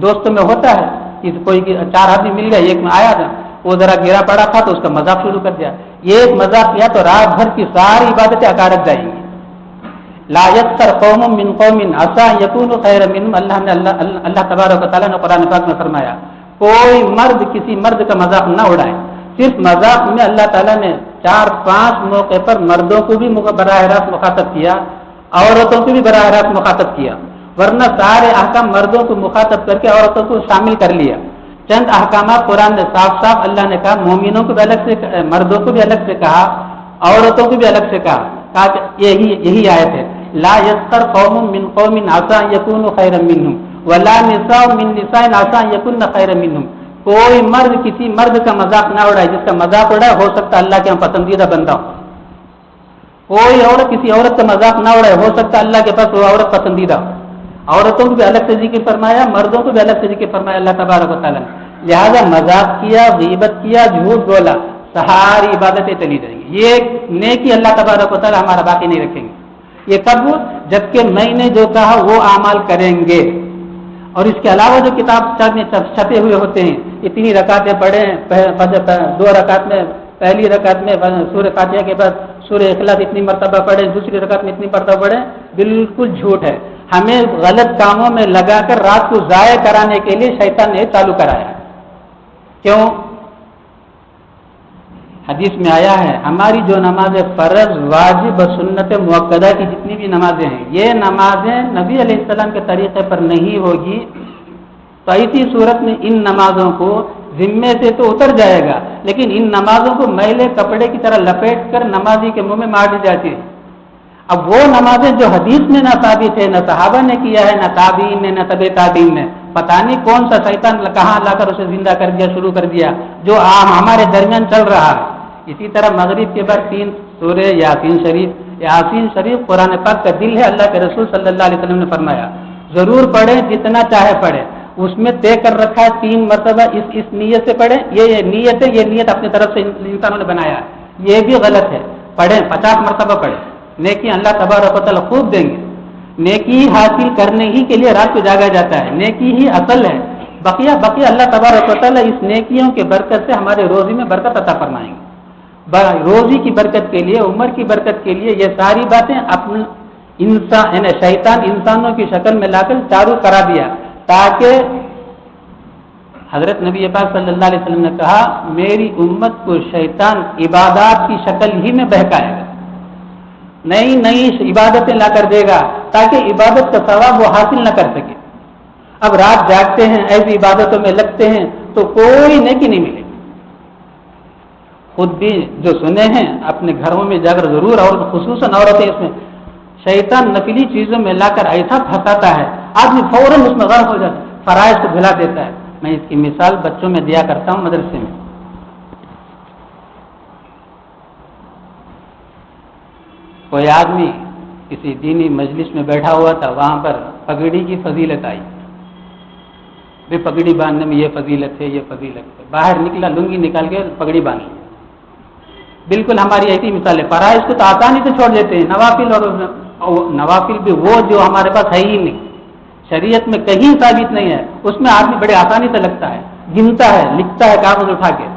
دوستوں میں ہوتا ہے کہ کوئی 4 آدمی مل گیا، ایک میں آیا تھا وہ ذرا گرا پڑا تھا تو اس کا مذاق شروع کر دیا، یہ ایک مذاق کیا تو رات بھر کی ساری عبادتیں اکارت جائیں گی۔ لا یسخر قوم من قوم عسى ان يكونوا خيرا منهم، اللہ تبارک و تعالیٰ نے قرآن پاک میں فرمایا کوئی مرد کسی مرد کا مذاق نہ اڑائے۔ صرف مذاق میں اللہ تعالیٰ نے 4-5 موقع پر مردوں کو بھی براہ راست مخاطب کیا، عورتوں کو بھی براہ راست مخاطب کیا، ورنہ سارے احکام مردوں کو مخاطب کر کے عورتوں کو شامل کر لیا۔ چند احکامات قرآن نے صاف صاف اللہ نے کہا، مومنوں کو بھی الگ سے، مردوں کو بھی الگ سے کہا، عورتوں کو بھی الگ سے کہا کہ یہی آیت ہے، لا یسخر قوم من قوم عسى ان يكونوا خيرا منهم ولا نساء من نساء عسى ان يكن خيرا منهم۔ کوئی مرد کسی مرد کا مذاق نہ اڑائے، جس کا مذاق اڑائے ہو سکتا ہے اللہ کے ہم پسندیدہ بندہ ہو۔ کوئی عورت کسی عورت کا مذاق نہ اڑائے، ہو سکتا ہے اللہ کے پاس وہ عورت پسندیدہ ہو۔ عورتوں کو بھی الگ سے ذکر فرمایا، مردوں کو بھی الگ سے ذکر فرمایا اللہ تبارک و تعالیٰ نے۔ لہذا مذاق کیا، غیبت کیا، جھوٹ بولا، ساری عبادتیں چلی جائیں گی۔ یہ نیکی اللہ تبارک و تعالیٰ ہمارا باقی نہیں رکھیں گے۔ یہ کب؟ جبکہ میں نے جو کہا وہ اعمال کریں گے۔ اور اس کے علاوہ جو کتاب میں چھپے ہوئے ہوتے ہیں، اتنی رکعتیں پڑھیں، 2 رکعت میں، پہلی رکعت میں سورہ فاتحہ کے بعد سورہ اخلاص اتنی مرتبہ پڑھیں، دوسری رکعت میں اتنی مرتبہ پڑھیں، بالکل جھوٹ ہے۔ ہمیں غلط کاموں میں لگا کر رات کو ضائع کرانے کے لیے شیطان نے چالو کرایا۔ کیوں؟ حدیث میں آیا ہے ہماری جو نماز فرض، واجب اور سنت مؤکدہ کی جتنی بھی نمازیں ہیں، یہ نمازیں نبی علیہ السلام کے طریقے پر نہیں ہوگی تو ایسی صورت میں ان نمازوں کو ذمے سے تو اتر جائے گا، لیکن ان نمازوں کو میلے کپڑے کی طرح لپیٹ کر نمازی کے منہ میں مار دی جاتی ہے۔ اب وہ نمازیں جو حدیث میں نہ ثابت ہے، نہ صحابہ نے کیا ہے، نہ تابعین نے، نہ تبع تابعین نے، پتہ نہیں کون سا شیطان کہاں لا کر اسے زندہ کر دیا، شروع کر دیا، جو ہمارے درمیان چل رہا ہے۔ اسی طرح مغرب کے بعد 3 سورہ یاسین شریف قرآن پاک کا دل ہے، اللہ کے رسول صلی اللہ علیہ وسلم نے فرمایا ضرور پڑھیں، جتنا چاہے پڑھیں، اس میں طے کر رکھا ہے 3 مرتبہ اس نیت سے پڑھیں، یہ نیت ہے، یہ نیت اپنی طرف سے انسانوں نے بنایا ہے، یہ بھی غلط ہے، پڑھیں 50 مرتبہ پڑھیں، نیکی اللہ تبارک و تعالیٰ خوب دیں گے۔ نیکی حاصل کرنے ہی کے لیے رات کو جاگا جاتا ہے، نیکی ہی اصل ہے، بقیہ اللہ تبارک و تعالیٰ اس نیکیوں کے برکت سے ہمارے روزی میں برکت عطا فرمائیں گے۔ روزی کی برکت کے لیے، عمر کی برکت کے لیے یہ ساری باتیں اپنے شیطان انسانوں کی شکل میں لا کر چارو کرا دیا، تاکہ حضرت نبی پاک صلی اللہ علیہ وسلم نے کہا میری امت کو شیطان عبادات کی شکل ہی میں بہکائے گا، نئی عبادتیں لا کر دے گا تاکہ عبادت کا ثواب وہ حاصل نہ کر سکے۔ اب رات جاگتے ہیں، ایسی عبادتوں میں لگتے ہیں تو کوئی نیکی نہیں ملے۔ خود بھی جو سنے ہیں اپنے گھروں میں جا کر ضرور، اور خصوصاً عورتیں اس میں شیطان نفلی چیزوں میں لا کر ایسا پھنساتا ہے، آدمی فوراً اس میں غرق ہو جاتا ہے، فرائض کو بھلا دیتا ہے۔ میں اس کی مثال بچوں میں دیا کرتا ہوں مدرسے میں۔ کوئی آدمی کسی دینی مجلس میں بیٹھا ہوا تھا، وہاں پر پگڑی کی فضیلت آئی، بھی پگڑی باندھنے میں یہ فضیلت ہے، یہ فضیلت ہے، باہر نکلا، لنگی نکال کے پگڑی باندھ لی۔ بالکل ہماری ایسی مثال ہے، فرائض کو تو آسانی سے چھوڑ دیتے ہیں، نوافل بھی وہ جو ہمارے پاس ہے ہی نہیں، شریعت میں کہیں ثابت نہیں ہے، اس میں آدمی بڑے آسانی سے لگتا ہے، گنتا ہے، لکھتا ہے کاغذ اٹھا کے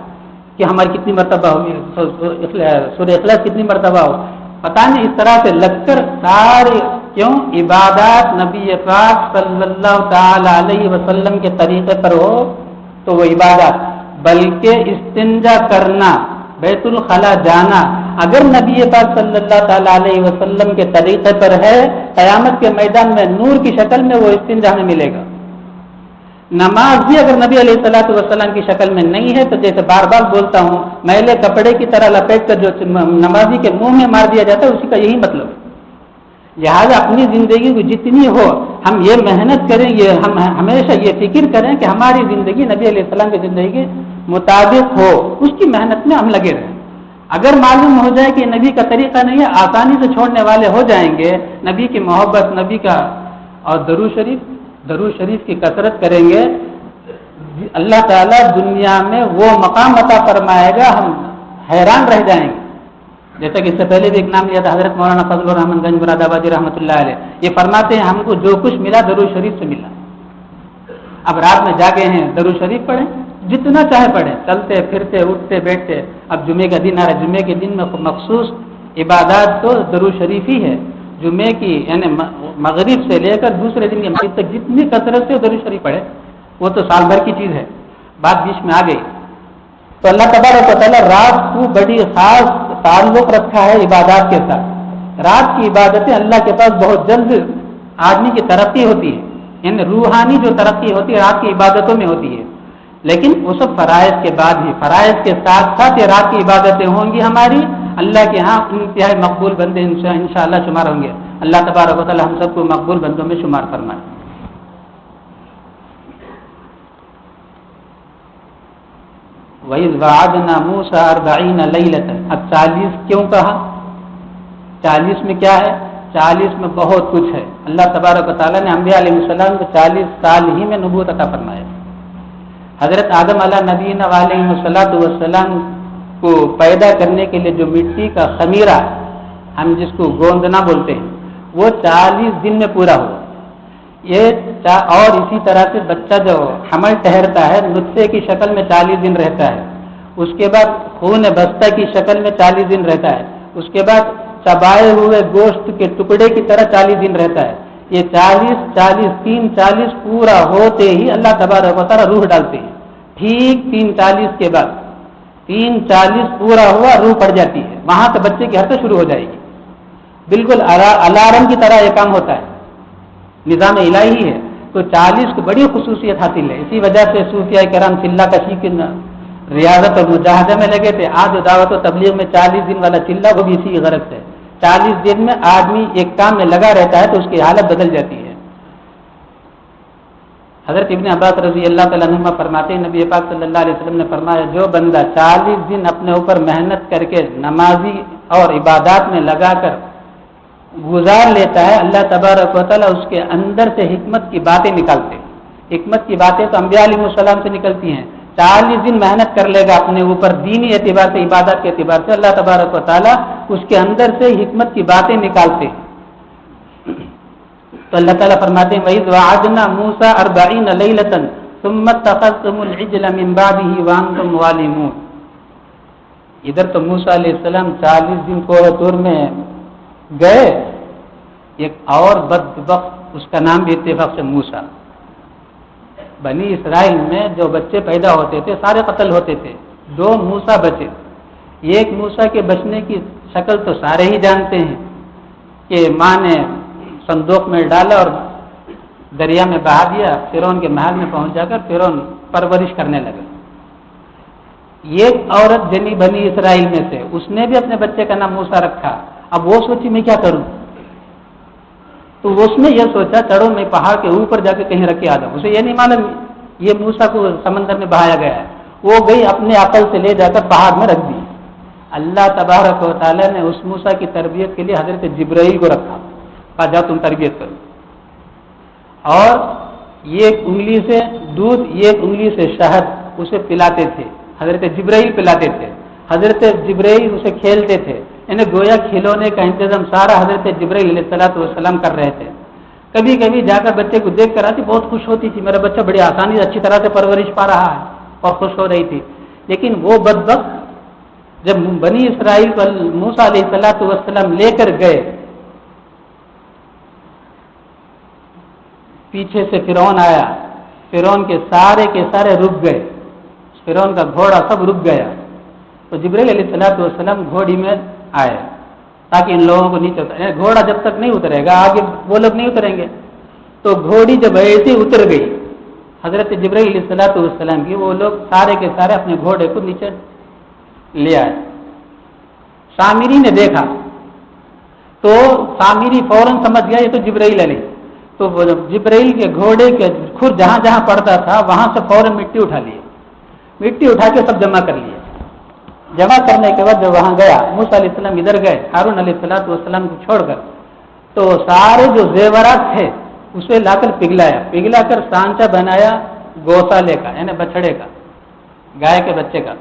کہ ہماری کتنی مرتبہ ہوگی، سورہ اخلاص کتنی مرتبہ ہو، پتہ نہیں، اس طرح سے لگ کر سارے کیوں عبادات نبی پاک صلی اللہ تعالی علیہ وسلم کے طریقے پر ہو تو وہ عبادات، بلکہ استنجا کرنا، بیت الخلا جانا، اگر نبی پاک صلی اللہ تعالیٰ علیہ وسلم کے طریقے پر ہے، قیامت کے میدان میں نور کی شکل میں وہ استنجا میں ملے گا۔ نماز بھی اگر نبی علیہ الصلوۃ والسلام کی شکل میں نہیں ہے تو جیسے بار بار بولتا ہوں، میلے کپڑے کی طرح لپیٹ کر جو نمازی کے منہ میں مار دیا جاتا ہے، اسی کا یہی مطلب ہے۔ لہٰذا اپنی زندگی کو جتنی ہو ہم یہ محنت کریں، ہم ہمیشہ یہ فکر کریں کہ ہماری زندگی نبی علیہ السلام کی زندگی کے مطابق ہو، اس کی محنت میں ہم لگے رہیں۔ اگر معلوم ہو جائے کہ نبی کا طریقہ نہیں ہے، آسانی سے چھوڑنے والے ہو جائیں گے۔ نبی کی محبت، نبی کا اور درود شریف کی کثرت کریں گے، اللہ تعالیٰ دنیا میں وہ مقام عطا فرمائے گا، ہم حیران رہ جائیں گے۔ جیسا کہ اس سے پہلے بھی ایک نام لیا تھا، حضرت مولانا فضل الرحمن گنج مراد آبادی رحمۃ اللہ علیہ، یہ فرماتے ہیں ہم کو جو کچھ ملا درود شریف سے ملا۔ اب رات میں جاگے ہیں، درود شریف پڑھیں، جتنا چاہے پڑھیں، چلتے پھرتے اٹھتے بیٹھتے۔ اب جمعے کا دن آ رہا ہے، جمعے کے دن میں مخصوص عبادات تو درود شریف ہی ہے۔ جمعے کی یعنی مغرب سے لے کر دوسرے دن کے مغرب تک جتنی کثرت سے درود شریف پڑھے، وہ تو سال بھر کی چیز ہے۔ بات بیچ میں آ گئی تو اللہ تبارک و تعالیٰ رات کو بڑی خاص تعلق رکھا ہے عبادات کے ساتھ۔ رات کی عبادتیں اللہ کے پاس بہت جلد آدمی کی ترقی ہوتی ہے، یعنی روحانی جو ترقی ہوتی ہے رات کی عبادتوں میں ہوتی ہے، لیکن وہ سب فرائض کے بعد ہی، فرائض کے ساتھ ساتھ یہ رات کی عبادتیں ہوں گی ہماری اللہ کے ہاں انتہائی مقبول بندے انشاءاللہ شمار ہوں گے۔ اللہ تبارک و تعالیٰ ہم سب کو مقبول بندوں میں شمار فرمائے۔ وَإِذْ وَعَدْنَا مُوسَىٰ 40 لَيْلَةً، اب 40 کیوں کہا؟ 40 میں کیا ہے؟ 40 میں بہت کچھ ہے۔ اللہ تبارک و تعالیٰ نے انبیاء علیہ السلام کو 40 سال ہی میں نبوت عطا فرمایا۔ حضرت آدم علیہ نبینا علیہ السلام کو پیدا کرنے کے لیے جو مٹی کا خمیرہ، ہم جس کو گوندنا بولتے ہیں، وہ 40 دن میں پورا ہوا۔ اور اسی طرح سے بچہ جو حمل ٹھہرتا ہے نطفے کی شکل میں 40 دن رہتا ہے، اس کے بعد خون بستہ کی شکل میں 40 دن رہتا ہے، اس کے بعد چبائے ہوئے گوشت کے ٹکڑے کی طرح 40 دن رہتا ہے۔ یہ 40 پورا ہوتے ہی اللہ تبارک و تعالیٰ روح ڈالتے ہیں۔ ٹھیک 40 کے بعد 40 پورا ہوا، روح پڑ جاتی ہے، وہاں سے بچے کی حرکت شروع ہو جائے گی۔ بالکل الارم کی طرح یہ کام ہوتا ہے، نظام الہی ہے۔ تو 40 کو بڑی خصوصیت حاصل ہے، اسی وجہ سے صوفیاء کرام چلہ کشی کی ریاضت اور مجاہدے میں لگے تھے۔ آج دعوت و تبلیغ میں 40 دن والا چلہ وہ بھی اسی کی غرض ہے۔ 40 دن میں آدمی ایک کام میں لگا رہتا ہے تو اس کی حالت بدل جاتی ہے۔ حضرت ابن عباس رضی اللہ تعالیٰ عنہما فرماتے ہیں، نبی پاک صلی اللہ علیہ وسلم نے فرمایا، جو بندہ 40 دن اپنے اوپر محنت کر کے نمازی اور عبادات میں لگا کر گزار لیتا ہے، اللہ تبارک و تعالیٰ اس کے اندر سے حکمت کی باتیں نکالتے ہیں۔ حکمت کی باتیں تو انبیاء علیہ السلام سے نکلتی ہیں۔ 40 دن محنت کر لے گا اپنے اوپر دینی اعتبار سے، عبادت کے اعتبار سے، اللہ تبارک و تعالیٰ اس کے اندر سے حکمت کی باتیں نکالتے ہیں۔ تو اللہ تعالیٰ فرماتے ہیں، وَإِذْ وَعَدْنَا مُوسَىٰ 40 لَيْلَةً ثُمَّ اتَّخَذْتُمُ الْعِجْلَ مِن بَعْدِهِ وَأَنتُمْ ظَالِمُونَ۔ ادھر تو موسیٰ علیہ السلام 40 دن کوہ طور میں گئے، ایک اور بدبخت، اس کا نام بھی اتفاق سے موسیٰ۔ بنی اسرائیل میں جو بچے پیدا ہوتے تھے سارے قتل ہوتے تھے، 2 موسیٰ بچے۔ ایک موسیٰ کے بچنے کی شکل تو سارے ہی جانتے ہیں کہ ماں نے صندوق میں ڈالا اور دریا میں بہا دیا، فرعون کے محل میں پہنچ جا کر فرعون پرورش کرنے لگا۔ ایک عورت جنی بنی اسرائیل میں سے، اس نے بھی اپنے بچے کا نام موسیٰ رکھا۔ اب وہ سوچی میں کیا کروں، تو اس نے یہ سوچا چڑھو میں پہاڑ کے اوپر جا کے کہیں رکھ کے آ جاؤں۔ اسے یہ نہیں معلوم یہ موسیٰ کو سمندر میں بہایا گیا ہے، وہ گئی اپنے عقل سے لے جا کر پہاڑ میں رکھ دی۔ اللہ تبارک و تعالیٰ نے اس موسیٰ کی تربیت کے لیے حضرت جبرائیل کو رکھا، کہا جاؤ تم تربیت کرو، اور ایک انگلی سے دودھ ایک انگلی سے شہد اسے پلاتے تھے، حضرت جبرائیل پلاتے تھے۔ حضرت جبرائیل اسے کھیلتے تھے، انہیں گویا کھلونے کا انتظام سارا حضرت جبرائیل علیہ السلام کر رہے تھے۔ کبھی کبھی جا کر بچے کو دیکھ کر آتی، بہت خوش ہوتی تھی، میرا بچہ بڑی آسانی سے اچھی طرح سے پرورش پا رہا ہے، اور خوش ہو رہی تھی۔ لیکن وہ بدبخت جب بنی اسرائیل کو موسیٰ علیہ السلام لے کر گئے، پیچھے سے فرعون آیا، فرعون کے سارے رک گئے، فرعون کا گھوڑا سب رک گیا۔ تو جبرائیل علیہ السلام گھوڑی میں آئے تاکہ ان لوگوں کو نیچے اترے. گھوڑا جب تک نہیں اترے گا آگے وہ لوگ نہیں اتریں گے. تو گھوڑی جب ایسے اتر گئی حضرت جبرائیل علیہ السلام کی، وہ لوگ سارے کے سارے اپنے گھوڑے کو نیچے لے آئے. سامری نے دیکھا تو سامری فوراً سمجھ گیا یہ تو جبرائیل علیہ. تو جبرائیل کے گھوڑے کے خود جہاں جہاں پڑتا تھا وہاں سے فوراً مٹی اٹھا لیے، مٹی اٹھا کے سب جمع کر لیے. جمع کرنے کے بعد جب وہاں گیا، موسیٰ علیہ السلام ادھر گئے ہارون علیہ السلام کو چھوڑ کر، تو سارے جو زیورات تھے اسے لا کر پگھلا کر سانچہ بنایا گوسالے کا، یعنی بچڑے کا، گائے کے بچے کا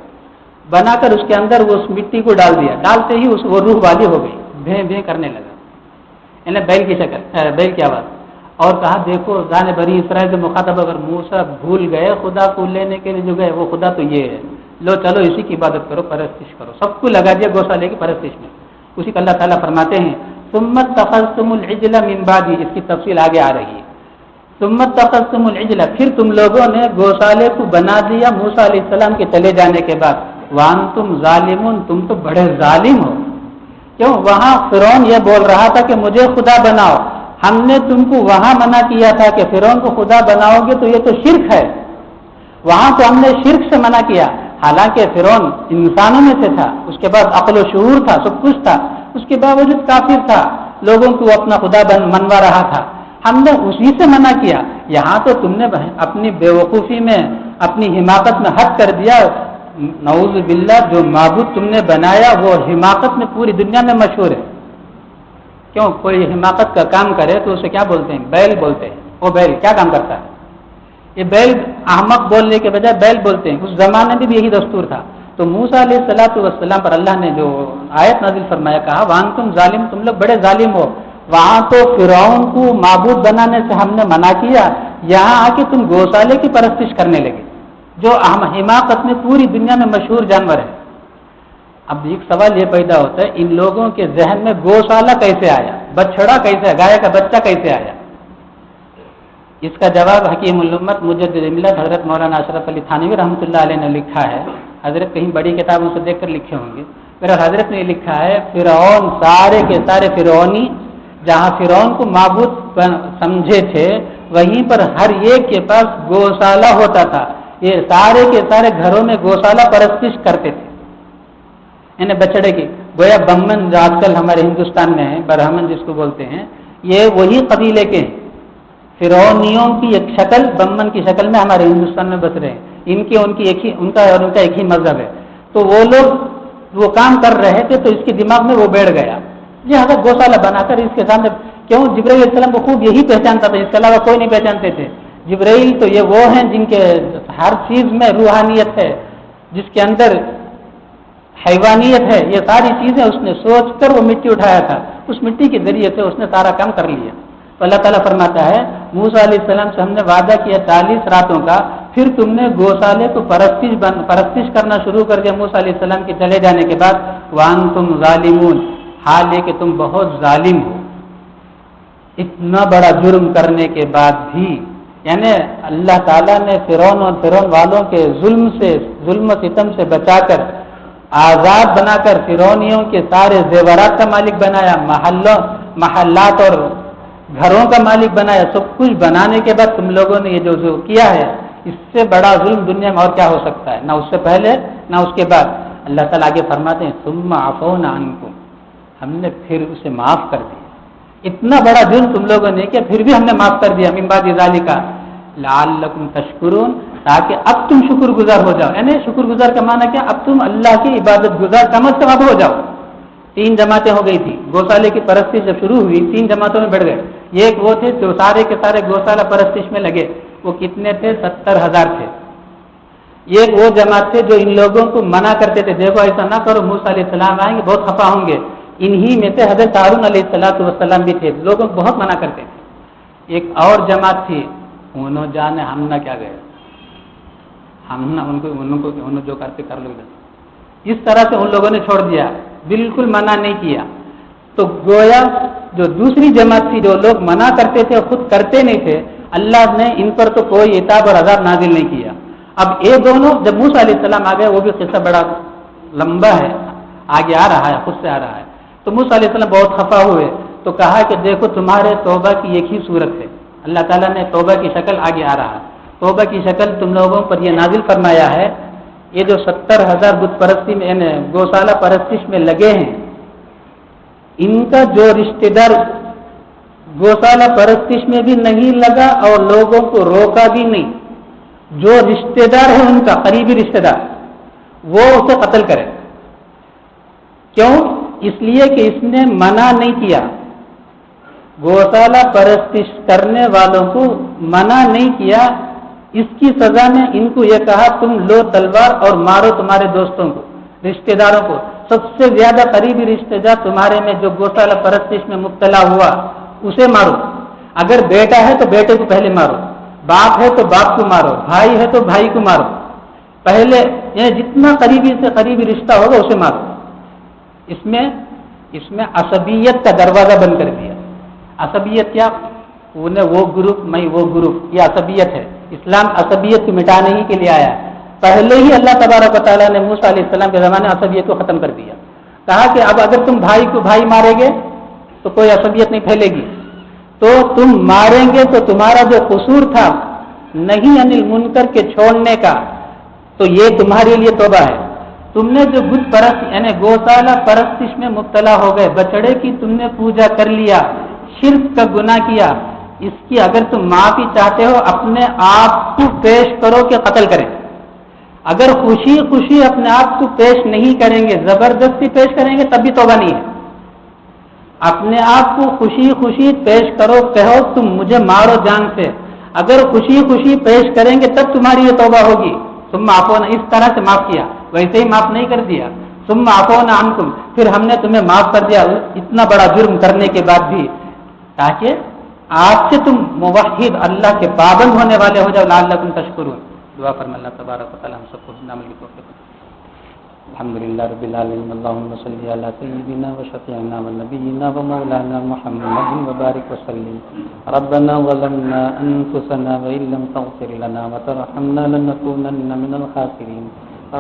بنا کر اس کے اندر وہ اس مٹی کو ڈال دیا. ڈالتے ہی وہ روح والی ہو گئی، بھیں بھیں کرنے لگا، یعنی بیل کی شکل، بیل کی آواز. اور کہا دیکھو زان بنی اسرائیل سے مخاطب اگر موسیٰ بھول گئے خدا کو لینے کے لیے جو گئے وہ خدا تو یہ ہے، لو چلو اسی کی عبادت کرو، پرستش کرو. سب کو لگا دیا گوسالے کی پرستش میں. اسی کو اللہ تعالیٰ فرماتے ہیں ثم اتخذتم العجل من بعدی، اس کی تفصیل آگے آ رہی ہے. ثم اتخذتم العجل، پھر تم لوگوں نے گوسالے کو بنا دیا موسیٰ علیہ السلام کے چلے جانے کے بعد. وانتم ظالمون، تم تو بڑے ظالم ہو. کیوں؟ وہاں فرعون یہ بول رہا تھا کہ مجھے خدا بناؤ، ہم نے تم کو وہاں منع کیا تھا کہ فرعون کو خدا بناؤ گے تو یہ تو شرک ہے. وہاں تو ہم نے شرک سے منع کیا، حالانکہ فرعون انسانوں میں سے تھا، اس کے بعد عقل و شعور تھا، سب کچھ تھا، اس کے باوجود کافر تھا، لوگوں کو اپنا خدا منوا رہا تھا. ہم نے اسی سے منع کیا. یہاں تو تم نے اپنی بیوقوفی میں، اپنی حماقت میں حد کر دیا. نعوذ باللہ، جو معبود تم نے بنایا وہ حماقت میں پوری دنیا میں مشہور ہے. کیوں؟ کوئی حماقت کا کام کرے تو اسے کیا بولتے ہیں؟ بیل بولتے ہیں. وہ بیل کیا کام کرتا ہے؟ یہ بیل، احمق بولنے کے بجائے بیل بولتے ہیں. اس زمانے میں بھی یہی دستور تھا. تو موسیٰ علیہ السلام پر اللہ نے جو آیت نازل فرمایا، کہا وانتم ظالم، تم لوگ بڑے ظالم ہو. وہاں تو فرعون کو معبود بنانے سے ہم نے منع کیا، یہاں آ کے تم گوسالے کی پرستش کرنے لگے جو حماقت میں پوری دنیا میں مشہور جانور ہے. اب ایک سوال یہ پیدا ہوتا ہے، ان لوگوں کے ذہن میں گوسالہ کیسے آیا، بچڑا کیسے، گائے کا بچہ کیسے آیا؟ اس کا جواب حکیم الامت مجدد ملت حضرت مولانا اشرف علی تھانوی رحمۃ اللہ علیہ نے لکھا ہے. حضرت کہیں بڑی کتابوں سے دیکھ کر لکھے ہوں گے. میرا حضرت نے لکھا ہے فرعون، سارے کے سارے فرعونی جہاں فرعون کو معبود سمجھے تھے وہیں پر ہر ایک کے پاس گوسالہ ہوتا تھا. یہ سارے کے سارے گھروں میں گوسالہ پرستش کرتے تھے، یعنی بچڑے کی. گویا بہمن جو آج کل ہمارے ہندوستان میں ہے، برہمن جس کو بولتے ہیں، یہ وہی قبیلے کے ہیں. فرعونیوں کی ایک شکل بہمن کی شکل میں ہمارے ہندوستان میں بس رہے ہیں. ان کا ایک ہی مذہب ہے. تو وہ لوگ وہ کام کر رہے تھے تو اس کے دماغ میں وہ بیٹھ گیا. یہ حضرت گوسالہ بنا کر اس کے سامنے، کیوں؟ جبرائیل علیہ السلام کو خوب یہی پہچانتا تھا، اس کے علاوہ کوئی نہیں پہچانتے تھے. جبرائیل تو یہ وہ ہیں جن کے ہر چیز میں روحانیت ہے، جس کے اندر حیوانیت ہے. یہ ساری چیزیں اس نے سوچ کر وہ مٹی اٹھایا تھا، اس مٹی کے ذریعے سے اس نے سارا کام کر لیا. تو اللہ تعالیٰ فرماتا ہے موسیٰ علیہ السلام سے ہم نے وعدہ کیا 40 راتوں کا، پھر تم نے گوسالے کو پرستش کرنا شروع کر دیا موسیٰ علیہ السلام کے چلے جانے کے بعد. وانتم ظالمون، حال یہ کہ تم بہت ظالم ہو. اتنا بڑا جرم کرنے کے بعد بھی، یعنی اللہ تعالیٰ نے فرعون اور فرعون والوں کے ظلم و ستم سے بچا کر، آزاد بنا کر فرعونیوں کے سارے زیورات کا مالک بنایا، محلات اور گھروں کا مالک بنایا. سب کچھ بنانے کے بعد تم لوگوں نے یہ جو کیا ہے، اس سے بڑا ظلم دنیا میں اور کیا ہو سکتا ہے؟ نہ اس سے پہلے نہ اس کے بعد. اللہ تعالیٰ آگے فرماتے ہیں ثم عفونا عنکم، ہم نے پھر اسے معاف کر دیا. اتنا بڑا جرم تم لوگوں نے کیا، پھر بھی ہم نے معاف کر دیا. من بعد ذالک لعلکم تشکرون، تاکہ اب تم شکر گزار ہو جاؤ. یعنی شکر گزار کا معنی کیا؟ اب تم اللہ کی عبادت گزار کم از کم اب ہو جاؤ. 3 جماعتیں ہو گئی تھی. گوسالے کی پرستش جب شروع ہوئی 3 جماعتوں میں بڑھ گئے. ایک وہ تھے جو سارے کے سارے گوسالہ پرستش میں لگے، وہ کتنے تھے؟ 70,000 تھے. ایک وہ جماعت تھے جو ان لوگوں کو منع کرتے تھے، دیکھو ایسا نہ کرو، موسیٰ علیہ السلام آئیں گے بہت خفا ہوں گے. انہی میں سے حضرت ہارون علیہ السلام بھی تھے، لوگوں کو بہت منع کرتے تھے. ایک اور جماعت تھی، انہوں جانے ہم نہ کیا گئے، ہم نہ انہوں جو کرتے کر لو. اس طرح سے ان لوگوں نے چھوڑ دیا، بالکل منع نہیں کیا. تو گویا جو دوسری جماعت تھی، جو لوگ منع کرتے تھے خود کرتے نہیں تھے، اللہ نے ان پر تو کوئی عتاب اور عذاب نازل نہیں کیا. اب یہ دونوں جب موسیٰ علیہ السلام آ گئے، وہ بھی قصہ بڑا لمبا ہے. آگے آ رہا ہے، خود سے آ رہا ہے۔ تو موسیٰ علیہ السلام بہت خفا ہوئے، تو کہا کہ دیکھو تمہارے توبہ کی ایک ہی صورت ہے، اللہ تعالیٰ نے توبہ کی شکل آگے آ رہا ہے، توبہ کی شکل تم لوگوں پر یہ نازل فرمایا ہے، یہ جو 70,000 بت پرستی میں یعنی گوشالہ پرستش میں لگے ہیں، ان کا جو رشتہ دار گوشالہ پرستش میں بھی نہیں لگا اور لوگوں کو روکا بھی نہیں، جو رشتہ دار ہے ان کا قریبی رشتہ دار وہ اسے قتل کرے۔ کیوں؟ اس لیے کہ اس نے منع نہیں کیا، گوشالہ پرستش کرنے والوں کو منع نہیں کیا، اس کی سزا میں ان کو یہ کہا تم لو تلوار اور مارو تمہارے دوستوں کو، رشتہ داروں کو، سب سے زیادہ قریبی رشتہ دار تمہارے میں جو گوشالہ پرستش میں مبتلا ہوا اسے مارو، اگر بیٹا ہے تو بیٹے کو پہلے مارو، باپ ہے تو باپ کو مارو، بھائی ہے تو بھائی کو مارو، پہلے یعنی جتنا قریبی سے قریبی رشتہ ہوگا اسے مارو۔ اس میں عصبیت کا دروازہ بند کر دیا۔ عصبیت کیا؟ انہیں وہ گروپ میں وہ گروپ، یہ عصبیت ہے۔ اسلام عصبیت کو مٹانے ہی کے لیے آیا ہے۔ پہلے ہی اللہ تبارک و تعالیٰ نے موسیٰ علیہ السلام کے زمانے عصبیت کو ختم کر دیا، کہا کہ اب اگر تم بھائی کو بھائی مارے گے تو کوئی عصبیت نہیں پھیلے گی، تو تم ماریں گے تو تمہارا جو قصور تھا نہیں انل منکر کے چھوڑنے کا، تو یہ تمہارے لیے توبہ ہے۔ تم نے جو بت پرست یعنی گوشالہ پرستش میں مبتلا ہو گئے، بچڑے کی تم نے پوجا کر لیا، شرک کا گناہ کیا، اس کی اگر تم معافی چاہتے ہو اپنے آپ کو پیش کرو کہ قتل کریں۔ اگر خوشی خوشی اپنے آپ کو پیش نہیں کریں گے، زبردستی پیش کریں گے تب بھی توبہ نہیں ہے۔ اپنے آپ کو خوشی خوشی پیش کرو، کہو تم مجھے مارو جان سے، اگر خوشی خوشی پیش کریں گے تب تمہاری یہ توبہ ہوگی۔ ثم عفونا، اس طرح سے معاف کیا، ویسے ہی معاف نہیں کر دیا۔ ثم عفونا عنکم، پھر ہم نے تمہیں معاف کر دیا اتنا بڑا جرم کرنے کے بعد بھی، تاکہ آج سے تم موحد اللہ کے پابند ہونے والے ہو جاؤ، لعلکم تشکرون۔ دعا فرمائے اللہ تبارک و تعالی ہم سب کو عمل کی توفیق دے۔ الحمدللہ رب العالمین، اللہم صلی علی سیدنا و شفیعنا و نبینا و مولانا محمد و بارک وسلم۔ ربنا ظلمنا انفسنا وان لم تغفر لنا وترحمنا لنکونن من الخاسرین۔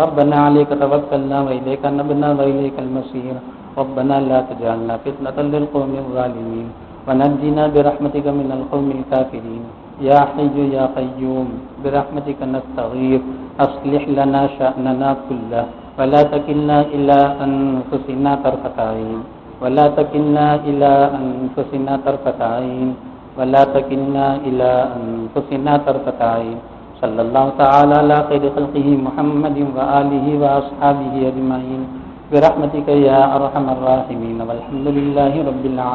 ربنا علیک توکلنا والیک انبنا والیک المصیر۔ ربنا لا تجعلنا فتنة للقوم الظالمین ونجنا برحمتك من القوم الكافرين۔ یا حی یا قیوم برحمتك نستغیث، اصلح لنا شأننا كله ولا تكلنا إلى أنفسنا طرفة عين ولا تكلنا إلى أنفسنا طرفة عين ولا تكلنا إلى أنفسنا طرفة عين۔ صلی اللہ تعالی علی خیر خلقہ محمد وآلہ وأصحابہ أجمعین برحمتك یا ارحم الراحمین، والحمد للہ رب العالمین۔